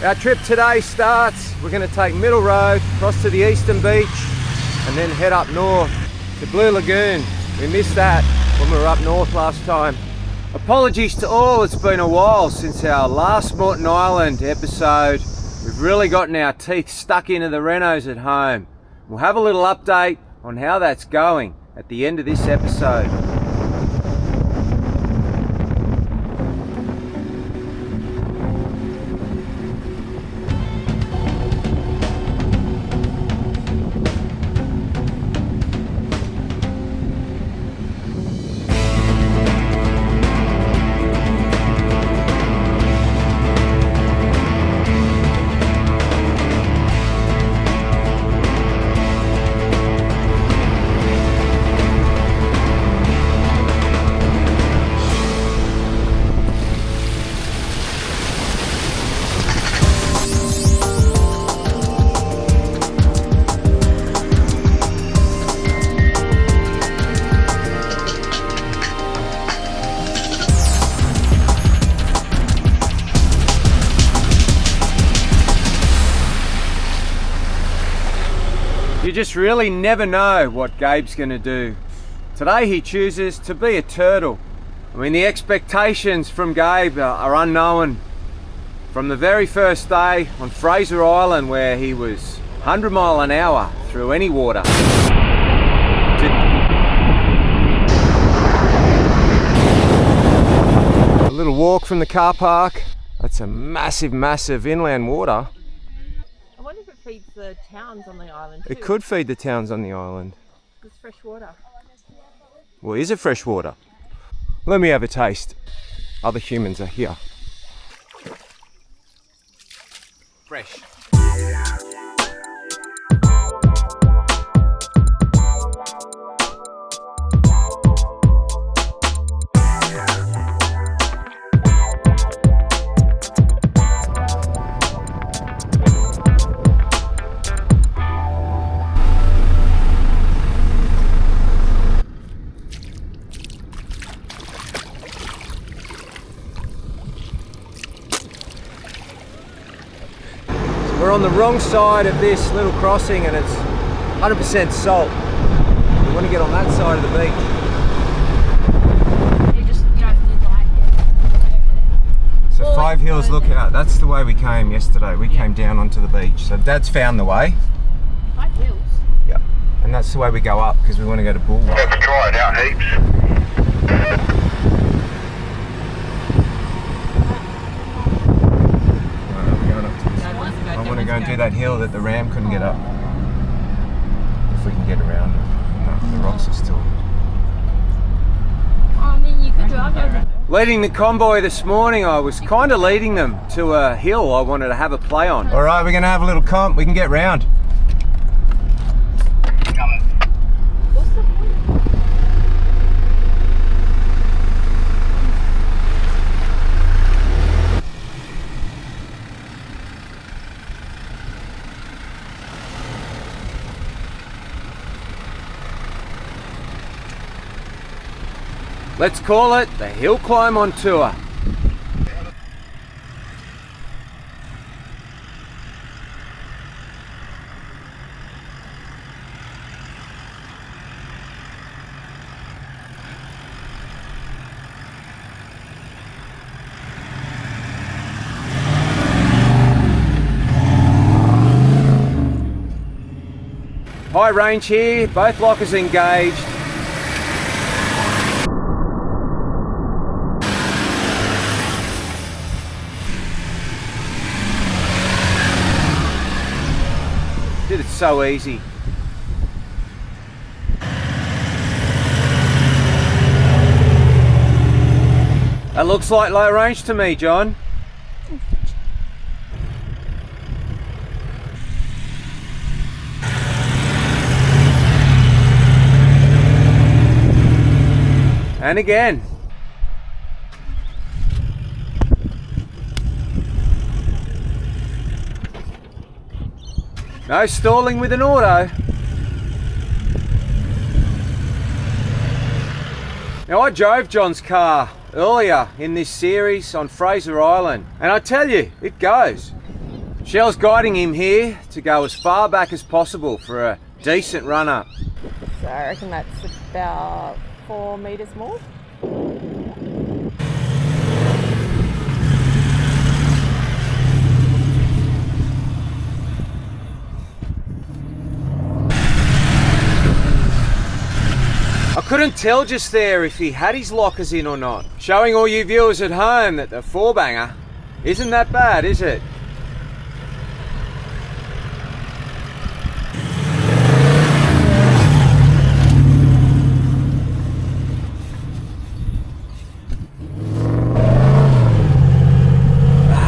Our trip today starts, we're going to take Middle Road, cross to the eastern beach, and then head up north to Blue Lagoon. We missed that when we were up north last time. Apologies to all, it's been a while since our last Morton Island episode. We've really gotten our teeth stuck into the renos at home. We'll have a little update on how that's going at the end of this episode. You just really never know what Gabe's going to do. Today he chooses to be a turtle. I mean, the expectations from Gabe are unknown. From the very first day on Fraser Island, where he was 100 mile an hour through any water. A little walk from the car park. That's a massive, massive inland water. I wonder if it feeds the towns on the island too. It could feed the towns on the island. It's fresh water. Well, is it fresh water? Let me have a taste. Other humans are here. Fresh. We're on the wrong side of this little crossing and it's 100% salt. We want to get on that side of the beach. You don't need light there. So 5 Hills Lookout, that's the way we came yesterday. We came down onto the beach. So Dad's found the way. 5 Hills? Yep. And that's the way we go up because we want to go to Bull. Let's try it out heaps. I want to go and do that hill that the ram couldn't get up. If we can get around it. No, the rocks are still... I mean, you could drive over. Leading the convoy this morning, I was kind of leading them to a hill I wanted to have a play on. All right, we're going to have a little comp. We can get round. What's the point? Let's call it the Hill Climb on Tour. High range here, both lockers engaged. Did it so easy. That looks like low range to me, John. And again. No stalling with an auto. Now I drove John's car earlier in this series on Fraser Island. And I tell you, it goes. Shell's guiding him here to go as far back as possible for a decent run up. So I reckon that's about 4 metres more. I couldn't tell just there if he had his lockers in or not. Showing all you viewers at home that the 4-banger isn't that bad, is it?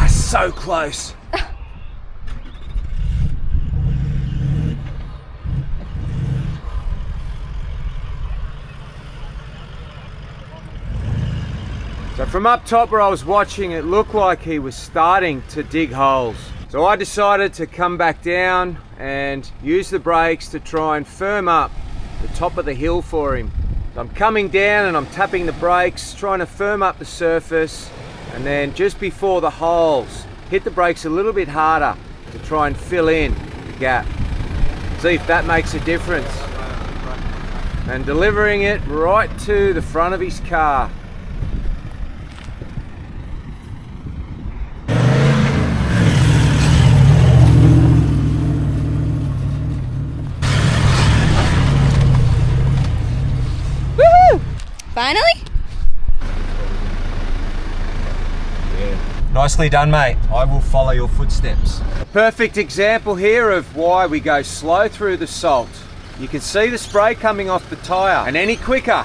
So close. So from up top where I was watching, it looked like he was starting to dig holes. So I decided to come back down and use the brakes to try and firm up the top of the hill for him. So I'm coming down and I'm tapping the brakes, trying to firm up the surface. And then just before the holes, hit the brakes a little bit harder to try and fill in the gap. See if that makes a difference. And delivering it right to the front of his car. Woohoo! Finally? Nicely done, mate. I will follow your footsteps. A perfect example here of why we go slow through the salt. You can see the spray coming off the tyre, and any quicker,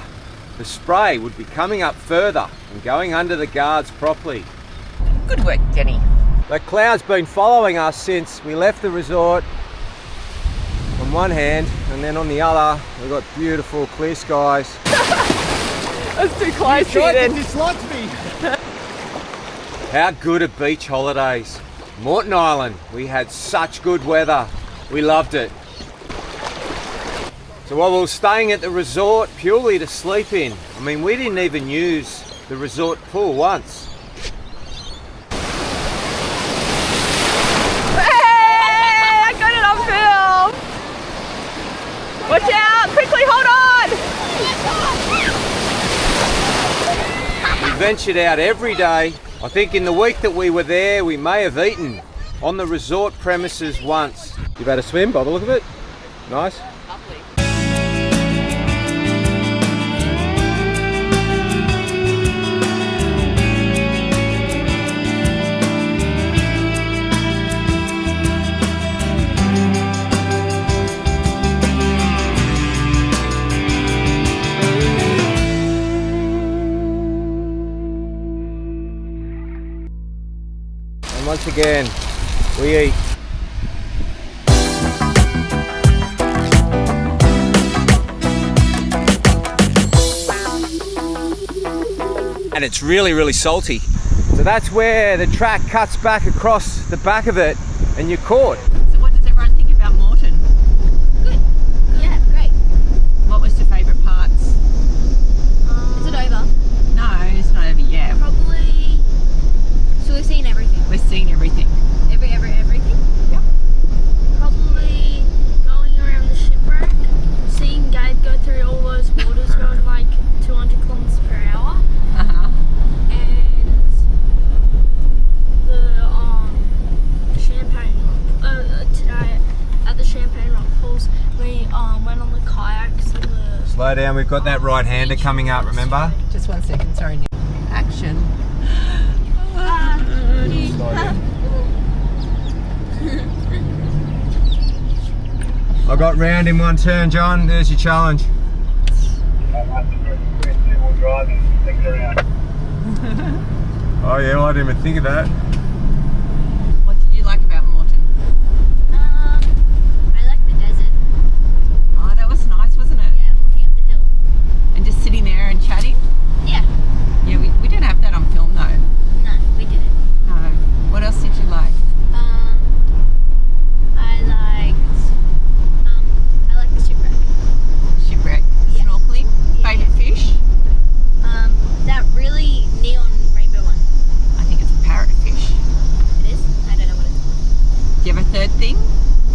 the spray would be coming up further and going under the guards properly. Good work, Jenny. That cloud's been following us since we left the resort on one hand, and then on the other, we've got beautiful clear skies. That's too close to you then. dislodge me. How good are beach holidays? Morton Island, we had such good weather. We loved it. So while we were staying at the resort purely to sleep in, I mean, we didn't even use the resort pool once. Hey! I got it on film! Watch out! Quickly, hold on! We ventured out every day. I think in the week that we were there, we may have eaten on the resort premises once. You've had a swim by the look of it? Nice. Lovely. And once again, we eat. And it's really, really salty. So that's where the track cuts back across the back of it and you're caught. So what does everyone think about Morton? Good. Yeah, great. What was your favourite parts? Is it over? No, it's not over yet. Probably. So we've seen everything. We've seen everything. Everything? Yep. Probably going around the shipwreck, seeing Gabe go through all those waters going like 200 kilometers per hour. Uh-huh. And the Champagne Rock. Today at the Champagne Rock pools, we went on the kayaks and the. Slow down, we've got that right-hander coming up, remember? Just 1 second, sorry. Nick. Action. I got round in one turn, John. There's your challenge. Oh yeah, I didn't even think of that. What did you like about Morton? I like the desert. Oh, that was nice, wasn't it? Yeah, walking up the hill. And just sitting there and chatting? Yeah. Yeah, we didn't have that on film though. No, we didn't. No. What else did you like? I like the shipwreck. Shipwreck? Yeah. Snorkeling? Yeah, Favourite fish? That really third thing?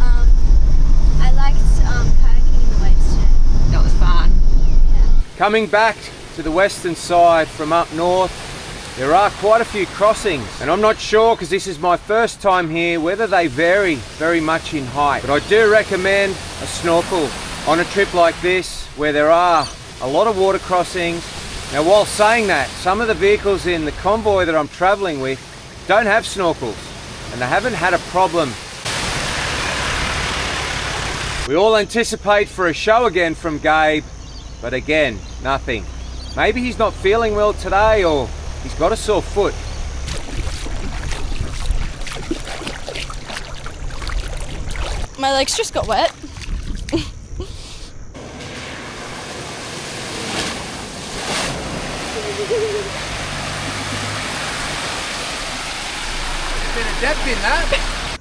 I liked kayaking in the waves today. That was fun. Coming back to the western side from up north, there are quite a few crossings, and I'm not sure, because this is my first time here, whether they vary very much in height. But I do recommend a snorkel on a trip like this, where there are a lot of water crossings. Now, while saying that, some of the vehicles in the convoy that I'm traveling with don't have snorkels, and they haven't had a problem. We all anticipate for a show again from Gabe, but again, nothing. Maybe he's not feeling well today, or he's got a sore foot. My legs just got wet.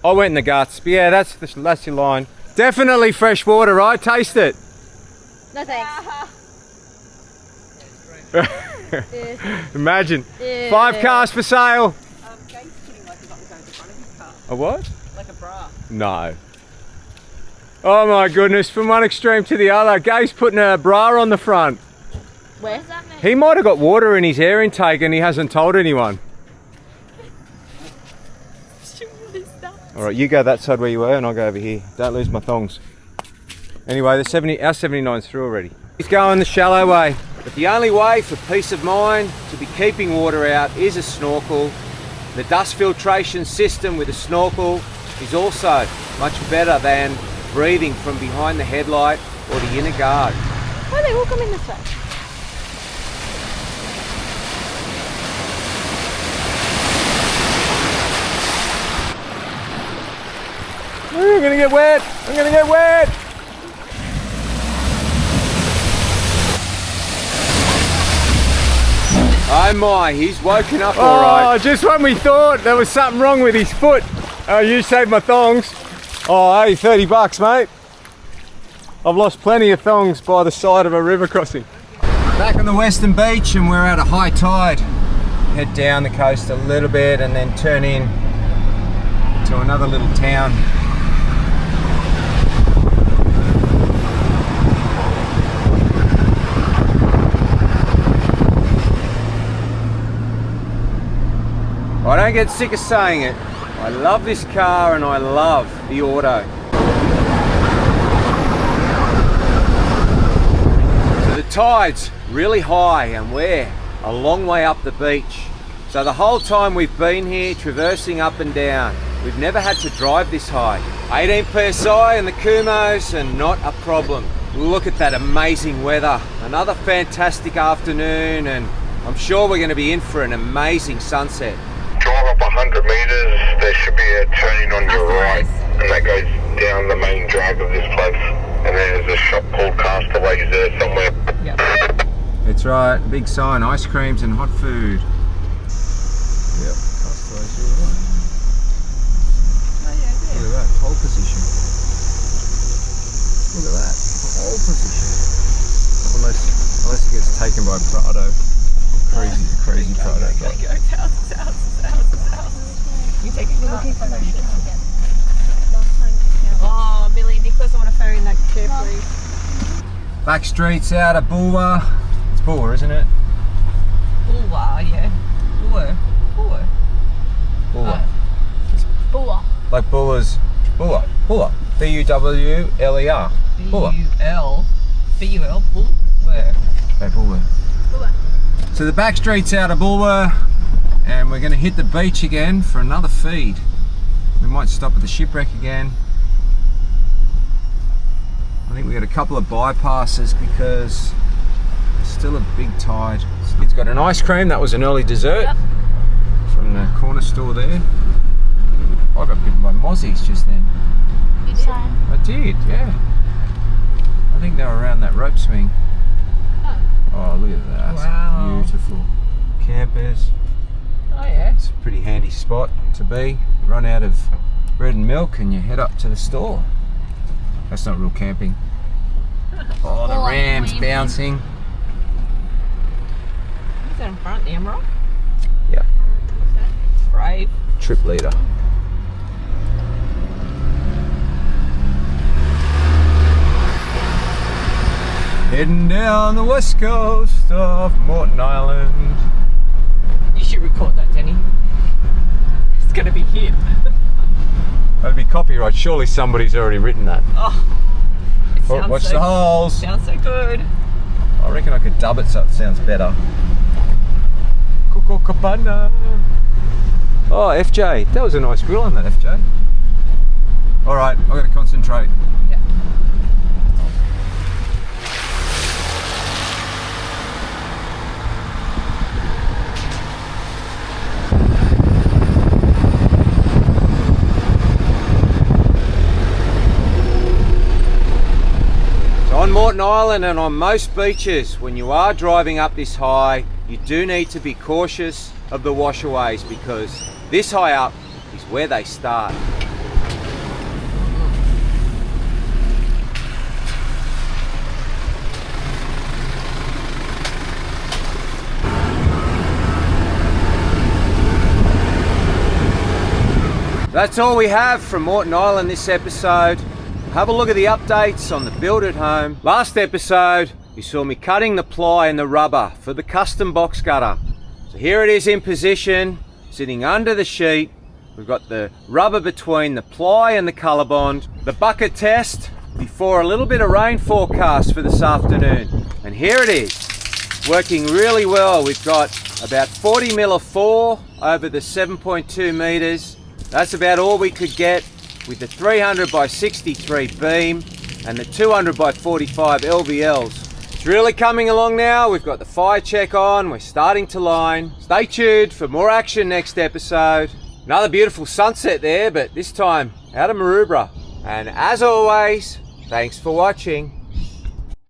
I went in the guts, but yeah, that's your line. Definitely fresh water, right? Taste it. No thanks. Imagine. 5 cars for sale. Gabe's putting like a bubble gum at the front of his car. A what? Like a bra. No. Oh my goodness, from one extreme to the other. Gabe's putting a bra on the front. Where does that mean? He might have got water in his air intake and he hasn't told anyone. Alright, you go that side where you were and I'll go over here. Don't lose my thongs. Anyway, our 79's through already. He's going the shallow way. But the only way for peace of mind to be keeping water out is a snorkel. The dust filtration system with a snorkel is also much better than breathing from behind the headlight or the inner guard. Why are they all coming this way? I'm gonna get wet! I'm gonna get wet! Oh my, he's woken up alright. Oh, just when we thought there was something wrong with his foot. Oh, you saved my thongs. Oh, hey, 30 bucks, mate. I've lost plenty of thongs by the side of a river crossing. Back on the western beach and we're at a high tide. Head down the coast a little bit and then turn in to another little town. I don't get sick of saying it. I love this car and I love the auto. So the tide's really high and we're a long way up the beach. So the whole time we've been here traversing up and down, we've never had to drive this high. 18 PSI in the Kumos and not a problem. Look at that amazing weather. Another fantastic afternoon and I'm sure we're going to be in for an amazing sunset. Drive up 100 metres, there should be a turning on your right, and that goes down the main drag of this place. And there's a shop called Castaways there somewhere. Yep. That's right, big sign, ice creams and hot food. Yep, Castaways, you're right. Oh yeah, Look at that, pole position. Look at that, pole position. Unless it gets taken by Prado. Crazy Prado. Go. You take a look at Oh, Millie, Nicholas, I want to phone in that chair, please. Back streets out of Bulwa. It's Bulwa, isn't it? Bulwa, yeah. Bulwa. Bulwa. Bua. Like Bulwa's. Bulwa. B-U-W-L-E-R. Bulwa. B-U-L, Bull? Where? Okay, Bulwa. So the back street's out of Bulwa and we're going to hit the beach again for another feed. We might stop at the shipwreck again. I think we got a couple of bypasses because there's still a big tide. It's got an ice cream, that was an early dessert from the corner store there. I got bitten by mozzies just then. You did? I did, yeah. I think they were around that rope swing. Oh, look at that. Wow. Beautiful. Campers. Oh yeah. It's a pretty handy spot to be. Run out of bread and milk and you head up to the store. That's not real camping. Oh, the ram's bouncing. Who's that in front, the Emerald? Yeah. It's brave. Trip leader. Heading down the west coast of Morton Island. You should record that, Denny. It's gonna be hit. That'd be copyright. Surely somebody's already written that. Oh, it sounds Watch so, the holes. Sounds so good. I reckon I could dub it so it sounds better. Coco Cabana. Oh, FJ. That was a nice grill on that, FJ. All right, I've got to concentrate. Yeah. On Morton Island and on most beaches, when you are driving up this high, you do need to be cautious of the washaways because this high up is where they start. That's all we have from Morton Island this episode. Have a look at the updates on the build at home. Last episode, you saw me cutting the ply and the rubber for the custom box cutter. So here it is in position, sitting under the sheet. We've got the rubber between the ply and the colour bond. The bucket test before a little bit of rain forecast for this afternoon. And here it is, working really well. We've got about 40 mil of 4 over the 7.2 metres. That's about all we could get with the 300 by 63 beam and the 200 by 45 LVLs. It's really coming along now. We've got the fire check on. We're starting to line. Stay tuned for more action next episode. Another beautiful sunset there, but this time out of Maroubra. And as always, thanks for watching.